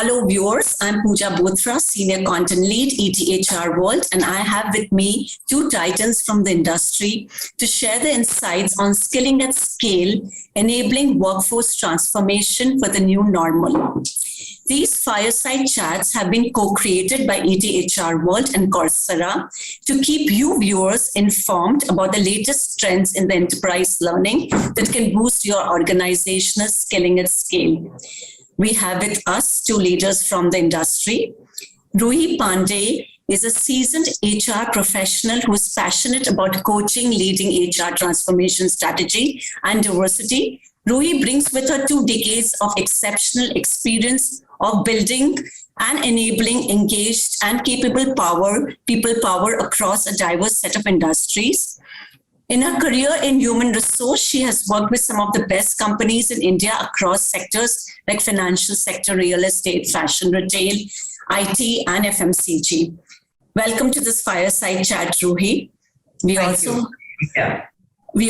Hello viewers, I'm Pooja Bothra, Senior Content Lead, ETHR World, and I have with me two titans from the industry to share the insights on skilling at scale, enabling workforce transformation for the new normal. These fireside chats have been co-created by ETHR World and Coursera to keep you viewers informed about the latest trends in the enterprise learning that can boost your organizational skilling at scale. We have with us two leaders from the industry. Ruhie Pande is a seasoned HR professional who is passionate about coaching, leading HR transformation strategy and diversity. Ruhie brings with her 2 decades of exceptional experience of building and enabling engaged and capable people power across a diverse set of industries. In her career in human resource, she has worked with some of the best companies in India across sectors like financial sector, real estate, fashion, retail, IT, and FMCG. Welcome to this fireside chat, Ruhie. We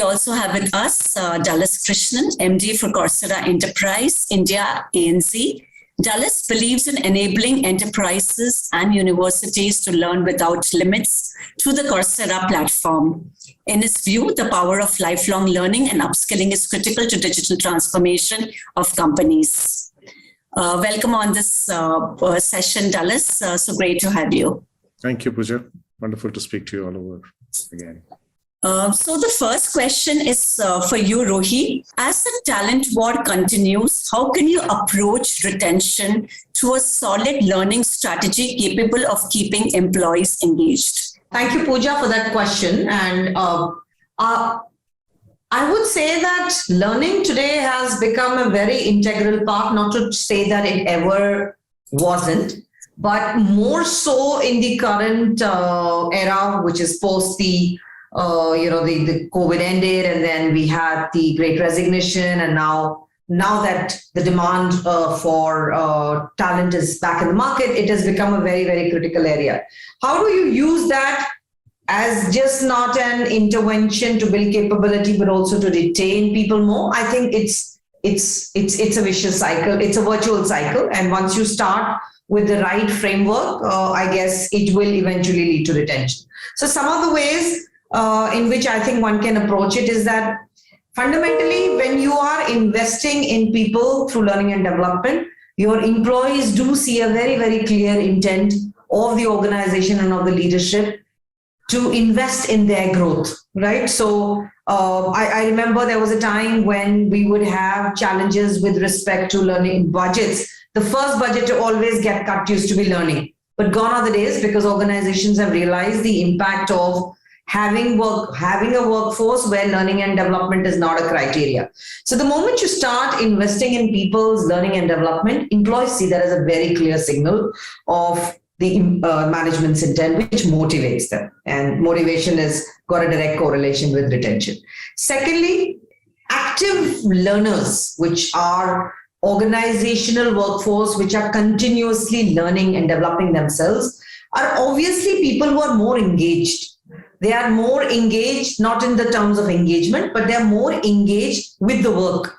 also have with us Dallas Krishnan, MD for Coursera Enterprise, India, ANZ. Dallas believes in enabling enterprises and universities to learn without limits through the Coursera platform. In his view, the power of lifelong learning and upskilling is critical to digital transformation of companies. Welcome on this session, Dallas. So great to have you. Thank you, Pooja. Wonderful to speak to you all over again. So the first question is for you, Ruhie. As the talent war continues, how can you approach retention through a solid learning strategy capable of keeping employees engaged? Thank you, Pooja, for that question. And I would say that learning today has become a very integral part, not to say that it ever wasn't, but more so in the current era, which is post the COVID ended, and then we had the Great Resignation, and now that the demand for talent is back in the market, it has become a very, very critical area. How do you use that as just not an intervention to build capability, but also to retain people more? I think it's a vicious cycle. It's a virtual cycle, and once you start with the right framework, I guess it will eventually lead to retention. So some of the ways in which I think one can approach it is that fundamentally, when you are investing in people through learning and development, your employees do see a very, very clear intent of the organization and of the leadership to invest in their growth, right? So I remember there was a time when we would have challenges with respect to learning budgets. The first budget to always get cut used to be learning, but gone are the days, because organizations have realized the impact of having a workforce where learning and development is not a criteria. So the moment you start investing in people's learning and development, employees see that as a very clear signal of the management's intent, which motivates them. And motivation has got a direct correlation with retention. Secondly, active learners, which are organizational workforce, which are continuously learning and developing themselves, are obviously people who are more engaged. They are more engaged, not in the terms of engagement, but they are more engaged with the work.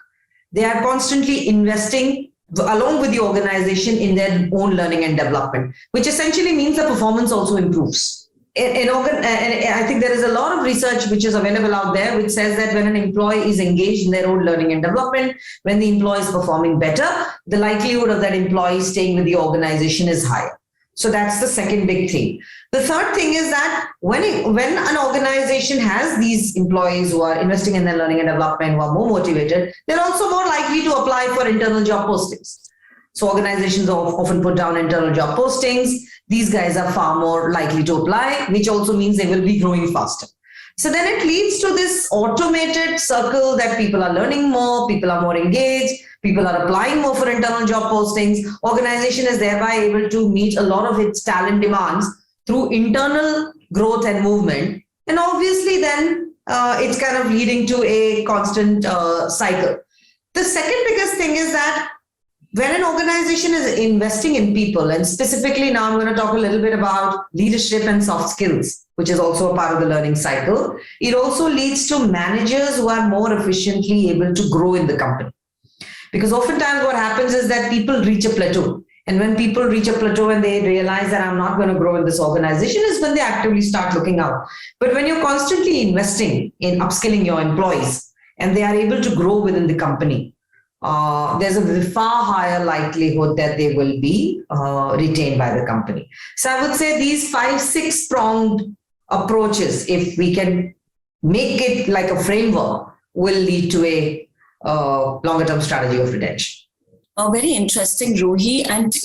They are constantly investing along with the organization in their own learning and development, which essentially means the performance also improves. And I think there is a lot of research which is available out there, which says that when an employee is engaged in their own learning and development, when the employee is performing better, the likelihood of that employee staying with the organization is higher. So that's the second big thing. The third thing is that when an organization has these employees who are investing in their learning and development, who are more motivated, they're also more likely to apply for internal job postings. So organizations often put down internal job postings. These guys are far more likely to apply, which also means they will be growing faster. So then it leads to this automated circle that people are learning more, people are more engaged, people are applying more for internal job postings. Organization is thereby able to meet a lot of its talent demands through internal growth and movement. And obviously then it's kind of leading to a constant cycle. The second biggest thing is that when an organization is investing in people, and specifically now I'm going to talk a little bit about leadership and soft skills, which is also a part of the learning cycle, it also leads to managers who are more efficiently able to grow in the company. Because oftentimes what happens is that people reach a plateau. And when people reach a plateau and they realize that I'm not going to grow in this organization is when they actively start looking out. But when you're constantly investing in upskilling your employees and they are able to grow within the company, there's a far higher likelihood that they will be retained by the company. So I would say these 5-6 pronged approaches, if we can make it like a framework, will lead to a longer term strategy of retention. Very interesting, Ruhi. And,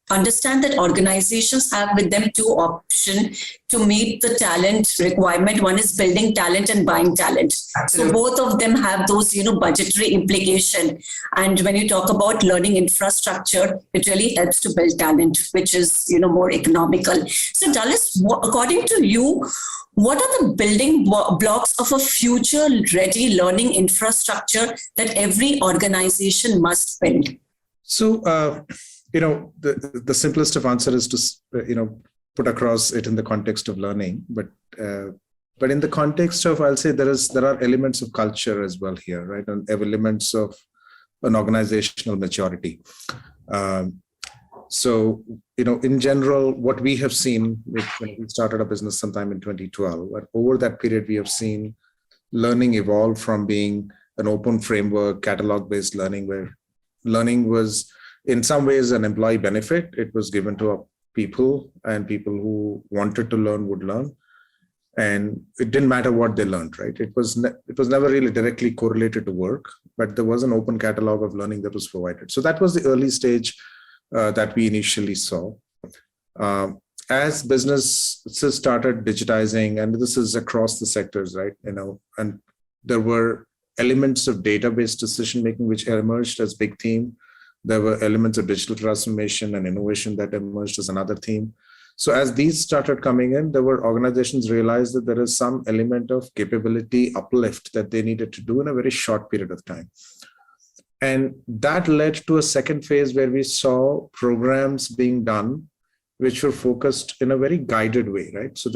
I understand that organizations have with them two options to meet the talent requirement. One is building talent and buying talent. Absolutely. So both of them have those, budgetary implication. And when you talk about learning infrastructure, it really helps to build talent, which is, more economical. So Dallas, according to you, what are the building blocks of a future-ready learning infrastructure that every organization must build? So, the simplest of answer is to, put across it in the context of learning. But in the context of, I'll say there are elements of culture as well here, right? And elements of an organizational maturity. So, in general, what we have seen when we started a business sometime in 2012, and over that period, we have seen learning evolve from being an open framework, catalog-based learning, where learning was in some ways an employee benefit. It was given to people, and people who wanted to learn would learn. And it didn't matter what they learned, right? It was never really directly correlated to work, but there was an open catalog of learning that was provided. So that was the early stage that we initially saw. As businesses started digitizing, and this is across the sectors, right? And there were elements of database decision-making which emerged as big theme. There were elements of digital transformation and innovation that emerged as another theme. So as these started coming in, there were organizations realized that there is some element of capability uplift that they needed to do in a very short period of time. And that led to a second phase where we saw programs being done, which were focused in a very guided way, right? So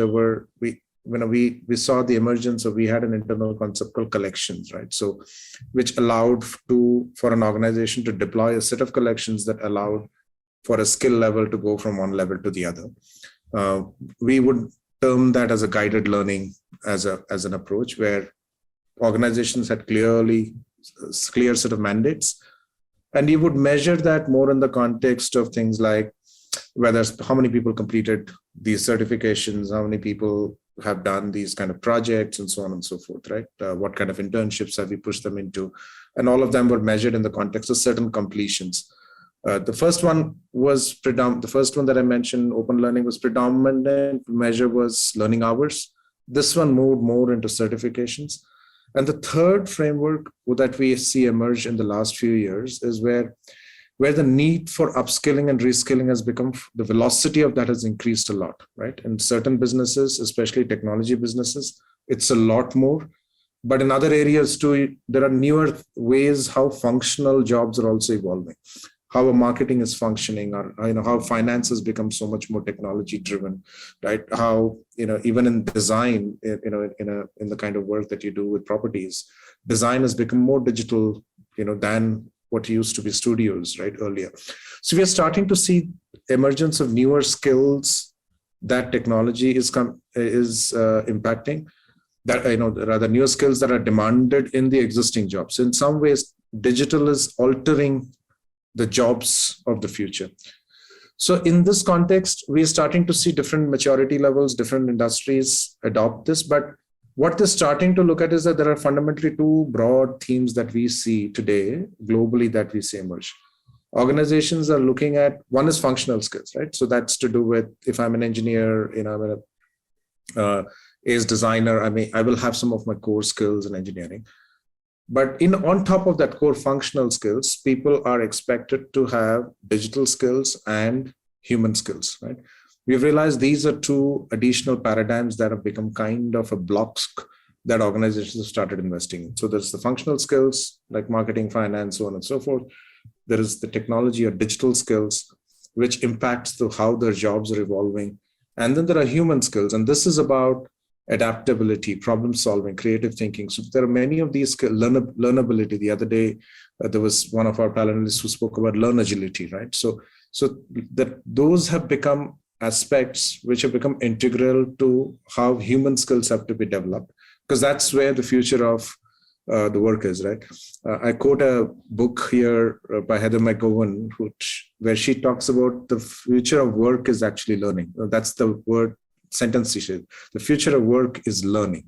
we saw the emergence of, we had an internal concept called collections, right? So which allowed for an organization to deploy a set of collections that allowed for a skill level to go from one level to the other. We would term that as a guided learning as an approach, where organizations had clear set of mandates, and you would measure that more in the context of things like how many people completed these certifications, how many people have done these kind of projects, and so on and so forth, right? What kind of internships have we pushed them into? And all of them were measured in the context of certain completions. The first one that I mentioned, open learning, was predominant measure was learning hours. This one moved more into certifications. And the third framework that we see emerge in the last few years is where the need for upskilling and reskilling has become, the velocity of that has increased a lot, right? In certain businesses, especially technology businesses, it's a lot more. But in other areas too, there are newer ways how functional jobs are also evolving, how a marketing is functioning, or how finance has become so much more technology driven, right? How even in design, in the kind of work that you do with properties, design has become more digital, than what used to be studios, right, earlier. So we are starting to see emergence of newer skills that technology is impacting. That there are the newer skills that are demanded in the existing jobs. So in some ways, digital is altering the jobs of the future. So in this context, we are starting to see different maturity levels, different industries adopt this. But what they're starting to look at is that there are fundamentally two broad themes that we see today globally that we see emerge. Organizations are looking at, one is functional skills, right? So that's to do with, if I'm an engineer, I'm an ACE designer, I will have some of my core skills in engineering. But on top of that core functional skills, people are expected to have digital skills and human skills, right? We've realized these are two additional paradigms that have become kind of a blocks that organizations have started investing in. So there's the functional skills like marketing, finance, so on and so forth. There is the technology or digital skills, which impacts how their jobs are evolving. And then there are human skills. And this is about adaptability, problem solving, creative thinking. So there are many of these learnability. The other day, there was one of our panelists who spoke about learn agility, right? So that those have become aspects which have become integral to how human skills have to be developed, because that's where the future of the work is, right? I quote a book here by Heather McGowan, where she talks about the future of work is actually learning. That's the sentence she said. The future of work is learning.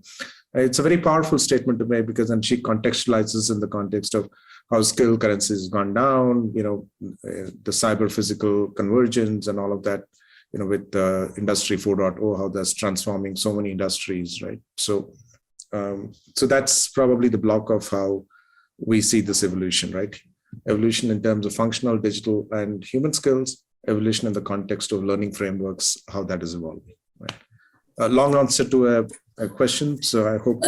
It's a very powerful statement to make, because then she contextualizes in the context of how skill currency has gone down, the cyber physical convergence and all of that, with Industry 4.0, how that's transforming so many industries, right? So that's probably the block of how we see this evolution, right? Evolution in terms of functional, digital, and human skills, evolution in the context of learning frameworks, how that is evolving, right? A long answer to a question, so I hope...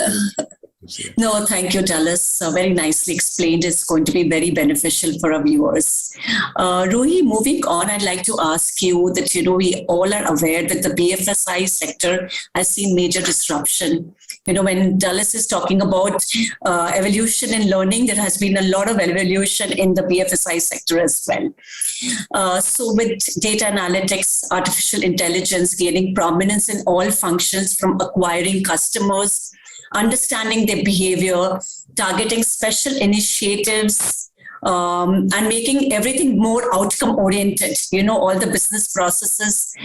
No, thank you, Dallas. Very nicely explained. It's going to be very beneficial for our viewers. Ruhie, moving on, I'd like to ask you that, we all are aware that the BFSI sector has seen major disruption. When Dallas is talking about evolution in learning, there has been a lot of evolution in the BFSI sector as well. So with data analytics, artificial intelligence gaining prominence in all functions, from acquiring customers, understanding their behavior, targeting special initiatives, and making everything more outcome-oriented, all the business processes,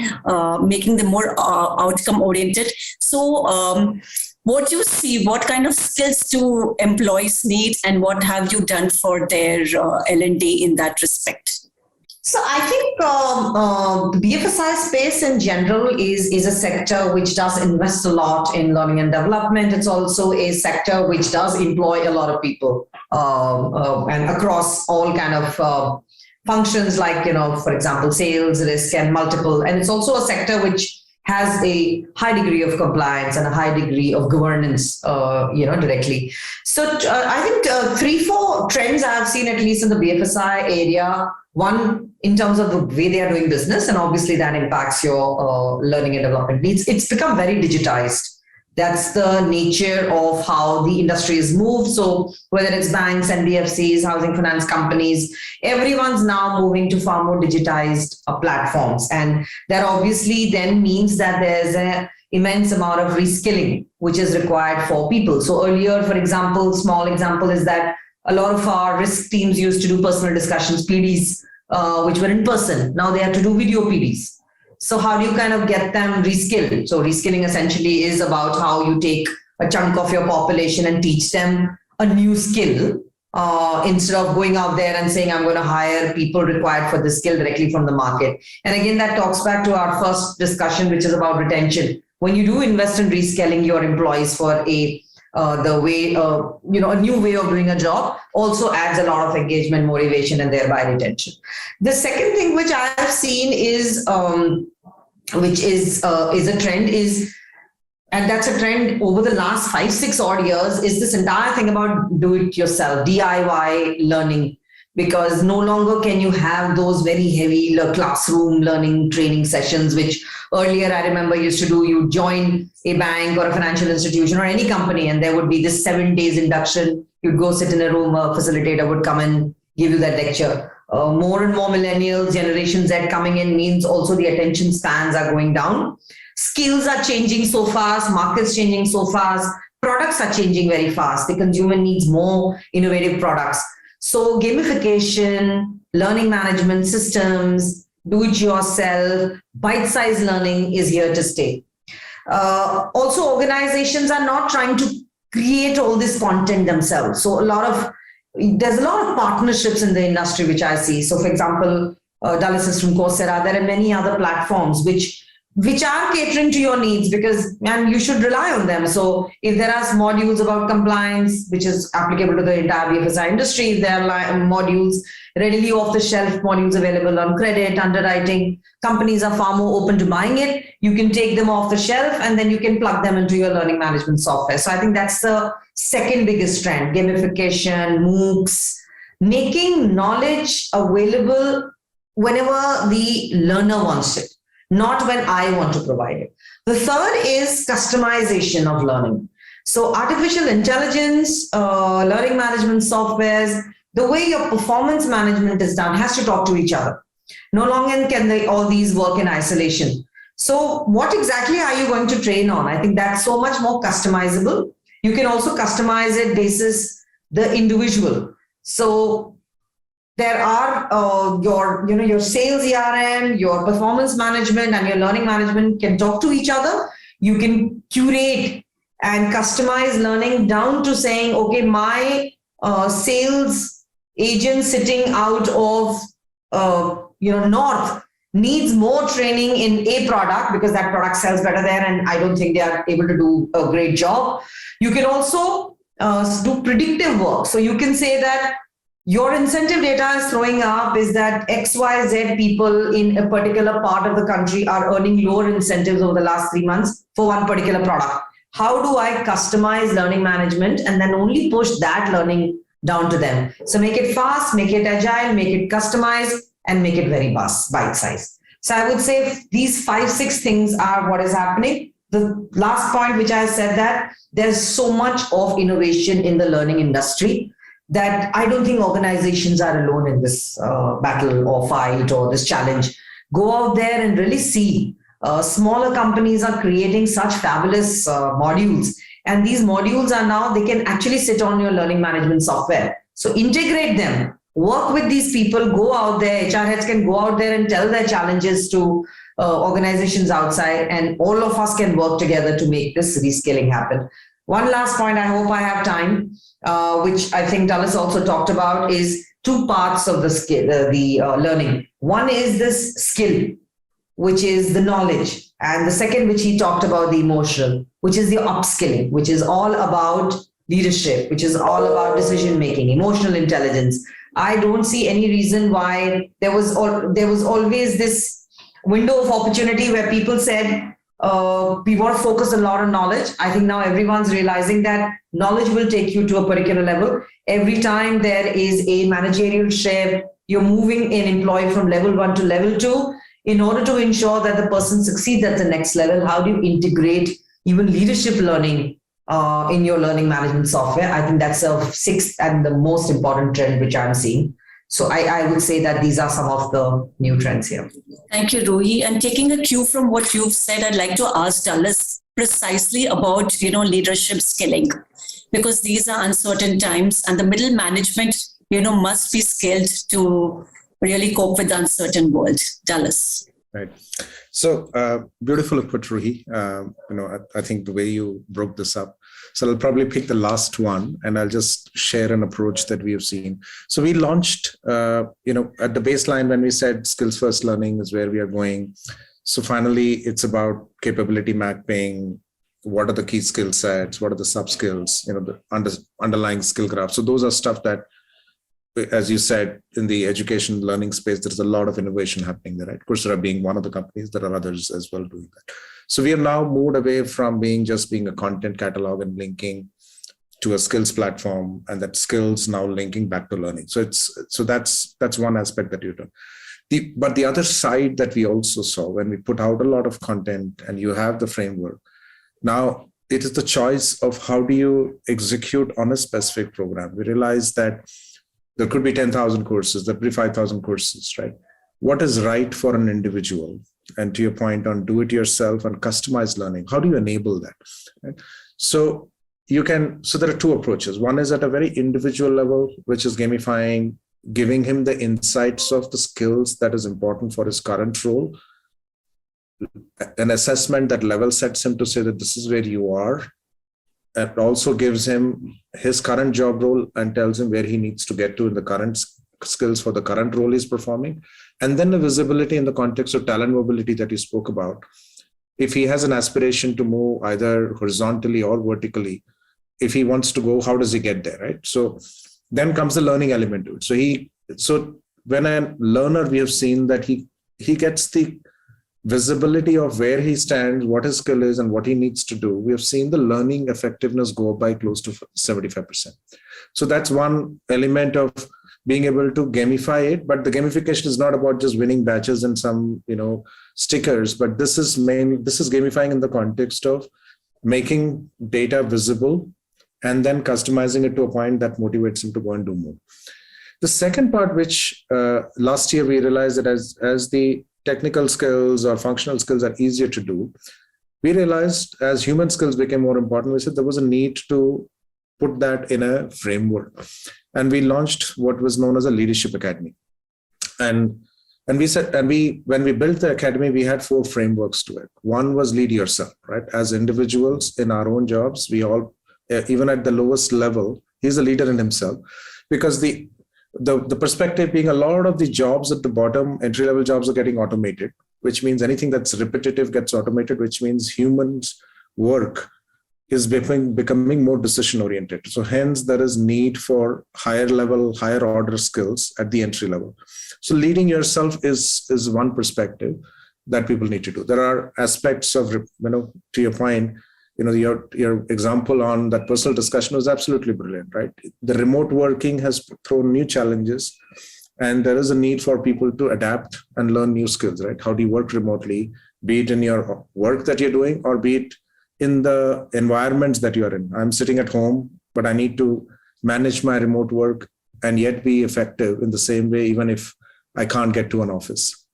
making them more outcome-oriented. So what do you see, what kind of skills do employees need, and what have you done for their L&D in that respect? So I think the BFSI space in general is a sector which does invest a lot in learning and development. It's also a sector which does employ a lot of people and across all kind of functions like, for example, sales, risk, and multiple. And it's also a sector which has a high degree of compliance and a high degree of governance, directly. So I think 3-4 trends I've seen, at least in the BFSI area. One, in terms of the way they are doing business, and obviously that impacts your learning and development needs. It's become very digitized. That's the nature of how the industry has moved. So whether it's banks, NBFCs, housing finance companies, everyone's now moving to far more digitized platforms. And that obviously then means that there's an immense amount of reskilling, which is required for people. So earlier, for example, small example is that a lot of our risk teams used to do personal discussions, PDs, which were in person. Now they have to do video PDs. So how do you kind of get them reskilled? So reskilling essentially is about how you take a chunk of your population and teach them a new skill instead of going out there and saying, I'm going to hire people required for this skill directly from the market. And again, that talks back to our first discussion, which is about retention. When you do invest in reskilling your employees for a new way of doing a job, also adds a lot of engagement, motivation, and thereby retention. The second thing which I have seen is, which is a trend, and that's a trend over the last 5-6 odd years, is this entire thing about do-it-yourself, DIY learning. Because no longer can you have those very heavy classroom learning training sessions, which earlier I remember used to do. You join a bank or a financial institution or any company, and there would be this 7 days induction. You'd go sit in a room, a facilitator would come and give you that lecture. More and more millennials, Generation Z coming in means also the attention spans are going down. Skills are changing so fast, markets changing so fast, products are changing very fast. The consumer needs more innovative products. So gamification, learning management systems, do-it-yourself, bite-sized learning is here to stay. Also, organizations are not trying to create all this content themselves. So there's a lot of partnerships in the industry, which I see. So for example, Dallas is from Coursera. There are many other platforms which are catering to your needs, and you should rely on them. So if there are modules about compliance, which is applicable to the entire BFSI industry, if there are modules, readily off-the-shelf modules available on credit, underwriting, companies are far more open to buying it. You can take them off the shelf and then you can plug them into your learning management software. So I think that's the second biggest trend, gamification, MOOCs, making knowledge available whenever the learner wants it. not when I want to provide it. The third is customization of learning. So artificial intelligence, learning management softwares, the way your performance management is done has to talk to each other. No longer can all these work in isolation. So what exactly are you going to train on? I think that's so much more customizable. You can also customize it basis the individual. So there are your sales ERM, your performance management, and your learning management can talk to each other. You can curate and customize learning down to saying, okay, my sales agent sitting out of North needs more training in a product because that product sells better there, and I don't think they are able to do a great job. You can also do predictive work. So you can say that your incentive data is throwing up is that XYZ people in a particular part of the country are earning lower incentives over the last 3 months for one particular product. How do I customize learning management and then only push that learning down to them? So make it fast, make it agile, make it customized, and make it very bite-sized. So I would say these 5-6 things are what is happening. The last point, which I said, that there's so much of innovation in the learning industry that I don't think organizations are alone in this battle or fight or this challenge. Go out there and really see. Smaller companies are creating such fabulous modules. And these modules are now, they can actually sit on your learning management software. So integrate them, work with these people, go out there. HR heads can go out there and tell their challenges to organizations outside, and all of us can work together to make this reskilling happen. One last point, I hope I have time, which I think Dallas also talked about, is 2 parts of the skill, the learning. One is this skill, which is the knowledge. And the second, which he talked about, the emotional, which is the upskilling, which is all about leadership, which is all about decision-making, emotional intelligence. I don't see any reason why there was always this window of opportunity where people said, we want to focus a lot on knowledge. I think now everyone's realizing that knowledge will take you to a particular level. Every time there is a managerial shift, you're moving an employee from level 1 to level 2. In order to ensure that the person succeeds at the next level, how do you integrate even leadership learning in your learning management software? I think that's a 6th and the most important trend which I'm seeing. So I would say that these are some of the new trends here. Thank you, Ruhie. And taking a cue from what you've said, I'd like to ask Dallas precisely about, leadership skilling, because these are uncertain times and the middle management, must be skilled to really cope with the uncertain world. Dallas. Right. So beautiful put, Ruhie. I think the way you broke this up. So I'll probably pick the last one, and I'll just share an approach that we have seen. So we launched, at the baseline when we said skills first learning is where we are going. So finally, it's about capability mapping. What are the key skill sets? What are the sub skills? The underlying skill graph. So those are stuff that, as you said, in the education learning space, there's a lot of innovation happening there, right? Coursera being one of the companies, there are others as well doing that. So we have now moved away from being a content catalog and linking to a skills platform, and that skills now linking back to learning. So that's one aspect that you've done. But the other side that we also saw when we put out a lot of content and you have the framework, now it is the choice of how do you execute on a specific program. We realized that there could be 10,000 courses, there could be 5,000 courses, right? What is right for an individual? And to your point on do it yourself and customized learning, how do you enable that? Right? So there are 2 approaches. One is at a very individual level, which is gamifying, giving him the insights of the skills that is important for his current role, an assessment that level sets him to say that this is where you are. It also gives him his current job role and tells him where he needs to get to in the current skills for the current role he's performing. And then the visibility in the context of talent mobility that you spoke about. If he has an aspiration to move either horizontally or vertically, if he wants to go, how does he get there, right? So then comes the learning element to it. So when a learner, we have seen that he gets the visibility of where he stands, what his skill is, and what he needs to do. We have seen the learning effectiveness go up by close to 75%. So that's one element of being able to gamify it. But the gamification is not about just winning batches and some, stickers, but this is gamifying in the context of making data visible and then customizing it to a point that motivates him to go and do more. The second part, which last year we realized that as the technical skills or functional skills are easier to do, we realized as human skills became more important, we said there was a need to put that in a framework. And we launched what was known as a leadership academy. And when we built the academy, we had 4 frameworks to it. One was lead yourself, right? As individuals in our own jobs, we all, even at the lowest level, he's a leader in himself, because the perspective being a lot of the jobs at the bottom, entry-level jobs, are getting automated, which means anything that's repetitive gets automated, which means humans' work is becoming more decision-oriented. So hence, there is need for higher level, higher order skills at the entry level. So leading yourself is one perspective that people need to do. There are aspects of, to your point, your example on that personal discussion was absolutely brilliant, right? The remote working has thrown new challenges, and there is a need for people to adapt and learn new skills, right? How do you work remotely, be it in your work that you're doing or be it in the environments that you're in. I'm sitting at home, but I need to manage my remote work and yet be effective in the same way, even if I can't get to an office.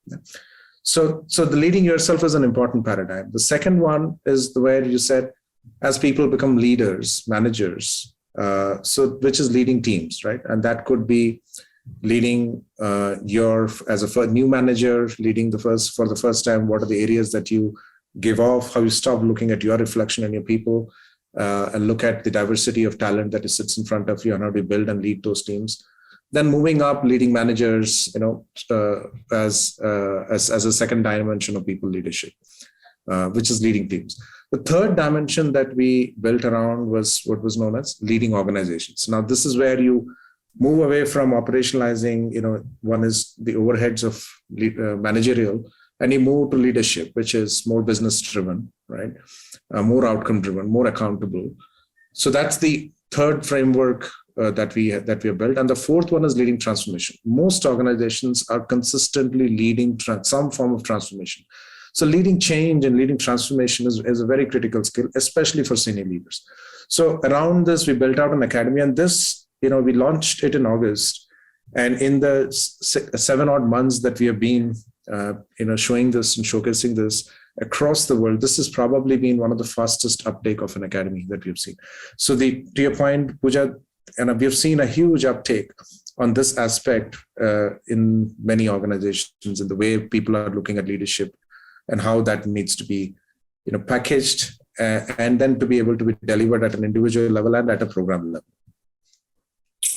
So the leading yourself is an important paradigm. The second one is where you said, as people become leaders, managers, which is leading teams, right? And that could be leading as a new manager, leading for the first time, what are the areas that you give off, how you stop looking at your reflection and your people, and look at the diversity of talent that sits in front of you and how to build and lead those teams. Then moving up, leading managers, as a second dimension of people leadership, which is leading teams. The third dimension that we built around was what was known as leading organizations. Now, this is where you move away from operationalizing, one is the overheads of managerial, and you move to leadership, which is more business driven, right? More outcome driven, more accountable. So that's the third framework that we have built. And the fourth one is leading transformation. Most organizations are consistently leading some form of transformation. So leading change and leading transformation is a very critical skill, especially for senior leaders. So around this, we built out an academy, and this, we launched it in August. And in the 7 odd months that we have been, showing this and showcasing this across the world, this has probably been one of the fastest uptake of an academy that we've seen. So to your point, Pooja, and we've seen a huge uptake on this aspect in many organizations, in the way people are looking at leadership and how that needs to be, packaged and then to be able to be delivered at an individual level and at a program level.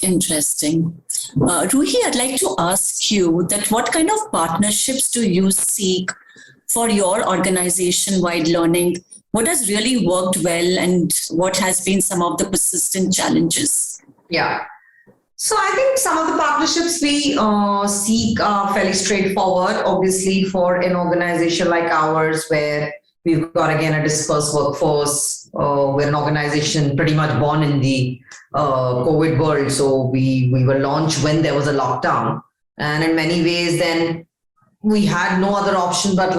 Interesting. Ruhie, I'd like to ask you that what kind of partnerships do you seek for your organization-wide learning? What has really worked well and what has been some of the persistent challenges? Yeah. So I think some of the partnerships we seek are fairly straightforward. Obviously, for an organization like ours, where we've got, again, a dispersed workforce, we're an organization pretty much born in the COVID world. So we were launched when there was a lockdown. And in many ways, then we had no other option but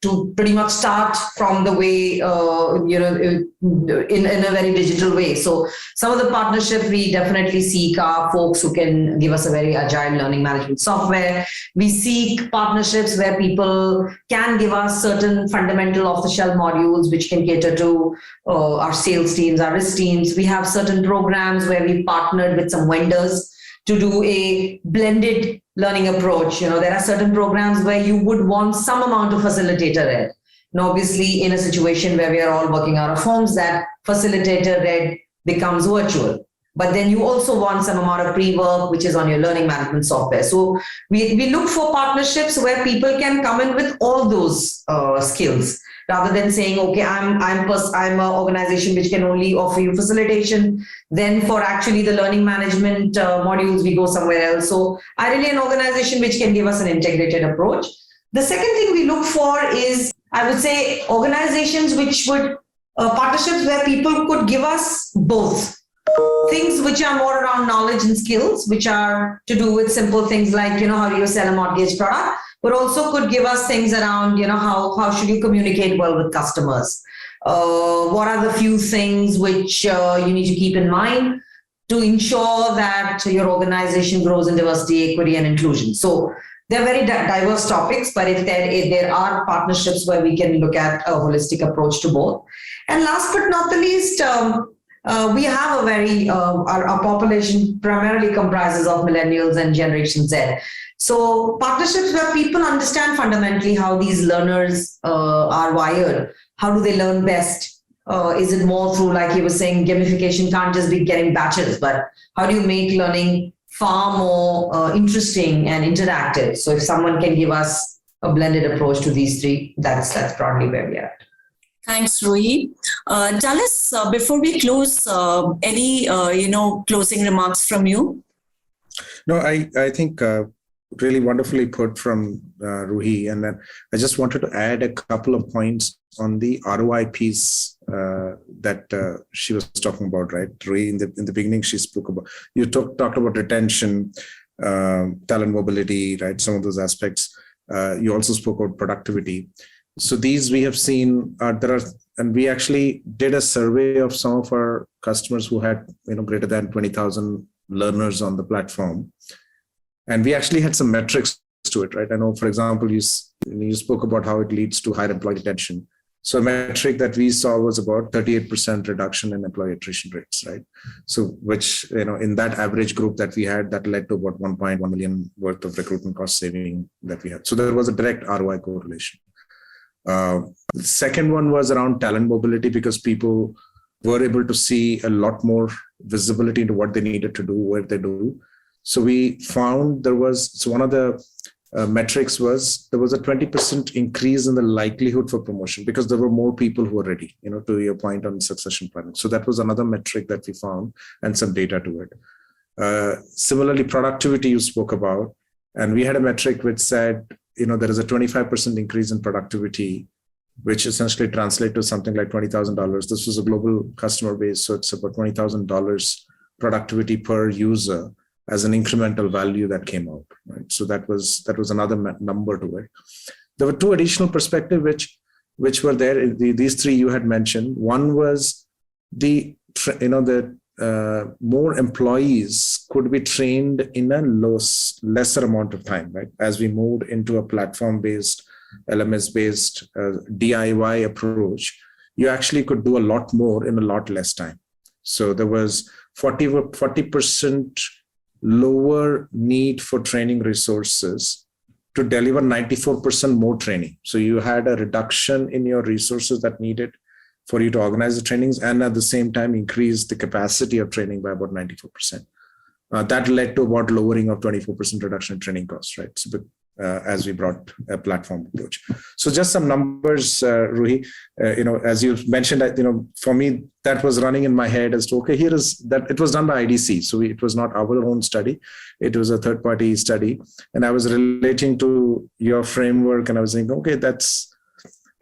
to pretty much start from the way, in a very digital way. So some of the partnerships we definitely seek are folks who can give us a very agile learning management software. We seek partnerships where people can give us certain fundamental off-the-shelf modules which can cater to our sales teams, our risk teams. We have certain programs where we partnered with some vendors to do a blended learning approach. There are certain programs where you would want some amount of facilitator-led. Now, obviously, in a situation where we are all working out of homes, that facilitator-led becomes virtual. But then you also want some amount of pre-work, which is on your learning management software. So we look for partnerships where people can come in with all those skills, rather than saying, okay, I'm an organization which can only offer you facilitation. Then for actually the learning management modules, we go somewhere else. So ideally an organization which can give us an integrated approach. The second thing we look for is, I would say, organizations which would, partnerships where people could give us both. things which are more around knowledge and skills, which are to do with simple things like, how do you sell a mortgage product, but also could give us things around, how should you communicate well with customers? What are the few things which you need to keep in mind to ensure that your organization grows in diversity, equity, and inclusion? So they're very diverse topics, but if there are partnerships where we can look at a holistic approach to both. And last but not the least, we have a very, our population primarily comprises of millennials and Generation Z. So partnerships where people understand fundamentally how these learners are wired. How do they learn best? Is it more through, like he was saying, gamification can't just be getting batches, but how do you make learning far more interesting and interactive? So if someone can give us a blended approach to these three, that's probably where we are at. Thanks, Ruhie. Dallas, before we close, any closing remarks from you? No, I think really wonderfully put from Ruhie, and then I just wanted to add a couple of points on the ROI piece that she was talking about, right? Ruhie, in the beginning, she spoke about, you talked about retention, talent mobility, right? Some of those aspects. You also spoke about productivity. So these we have seen and we actually did a survey of some of our customers who had greater than 20,000 learners on the platform, and we actually had some metrics to it, right? I know, for example, you spoke about how it leads to higher employee retention. So a metric that we saw was about 38% reduction in employee attrition rates, right? So which, in that average group that we had, that led to about 1.1 million worth of recruitment cost saving that we had. So there was a direct ROI correlation. The second one was around talent mobility, because people were able to see a lot more visibility into what they needed to do, where they do. So we found one of the metrics was there was a 20% increase in the likelihood for promotion, because there were more people who were ready, to your point on succession planning. So that was another metric that we found, and some data to it. Similarly, productivity you spoke about, and we had a metric which said, there is a 25% increase in productivity, which essentially translates to something like $20,000. This was a global customer base, so it's about $20,000 productivity per user as an incremental value that came out, right? So that was another number to it. There were two additional perspectives which were there. These three you had mentioned. One was more employees could be trained in a lesser amount of time, right? As we moved into a platform-based, LMS-based DIY approach, you actually could do a lot more in a lot less time. So there was 40% lower need for training resources to deliver 94% more training. So you had a reduction in your resources that needed for you to organize the trainings, and at the same time increase the capacity of training by about 94%. That led to about lowering of 24% reduction in training costs, right? So, as we brought a platform approach. So just some numbers, Ruhie, as you mentioned, for me, that was running in my head as to, okay, here is that it was done by IDC. So it was not our own study. It was a third-party study. And I was relating to your framework, and I was saying, okay,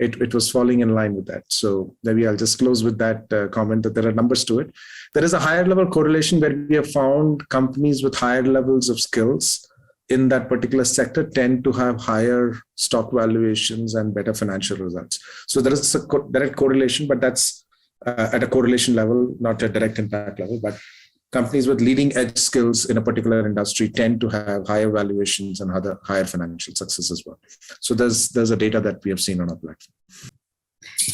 it was falling in line with that. So maybe I'll just close with that comment that there are numbers to it. There is a higher level correlation where we have found companies with higher levels of skills in that particular sector tend to have higher stock valuations and better financial results. So there is a direct correlation, but that's at a correlation level, not a direct impact level. But companies with leading edge skills in a particular industry tend to have higher valuations and higher financial success as well. So there's a data that we have seen on our platform.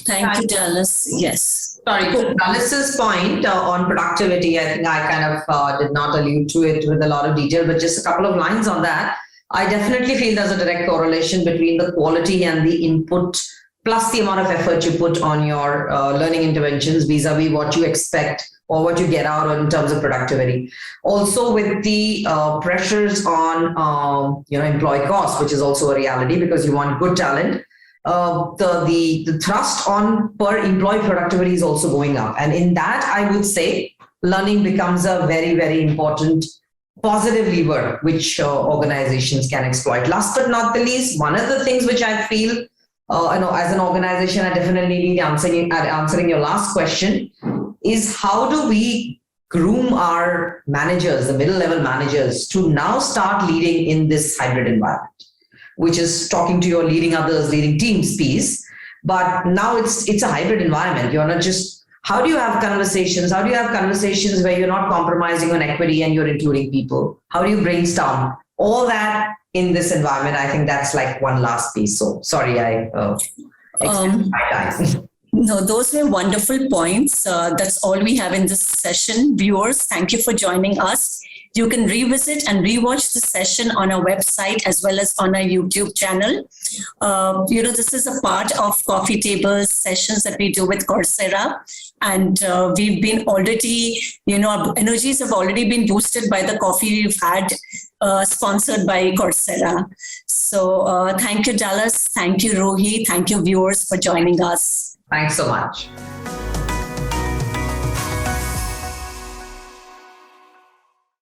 Thank you, Dallas. Yes. Sorry, to Dallas's point on productivity, I think I kind of did not allude to it with a lot of detail, but just a couple of lines on that. I definitely feel there's a direct correlation between the quality and the input plus the amount of effort you put on your learning interventions vis-a-vis what you expect or what you get out in terms of productivity. Also with the pressures on employee costs, which is also a reality because you want good talent. The thrust on per employee productivity is also going up. And in that, I would say learning becomes a very, very important positive lever which organizations can exploit. Last but not the least, one of the things which I feel, as an organization, I definitely need answering your last question is how do we groom our managers, the middle level managers, to now start leading in this hybrid environment, which is talking to your leading others, leading teams piece. But now it's a hybrid environment. You're not just, how do you have conversations? How do you have conversations where you're not compromising on equity and you're including people? How do you brainstorm? All that in this environment, I think that's like one last piece. So sorry, I extended my time. No, those were wonderful points. That's all we have in this session. Viewers, thank you for joining us. You can revisit and rewatch the session on our website as well as on our YouTube channel. This is a part of coffee table sessions that we do with Coursera. And we've been already, our energies have already been boosted by the coffee we've had sponsored by Coursera. So thank you, Dallas. Thank you, Ruhie. Thank you, viewers, for joining us. Thanks so much.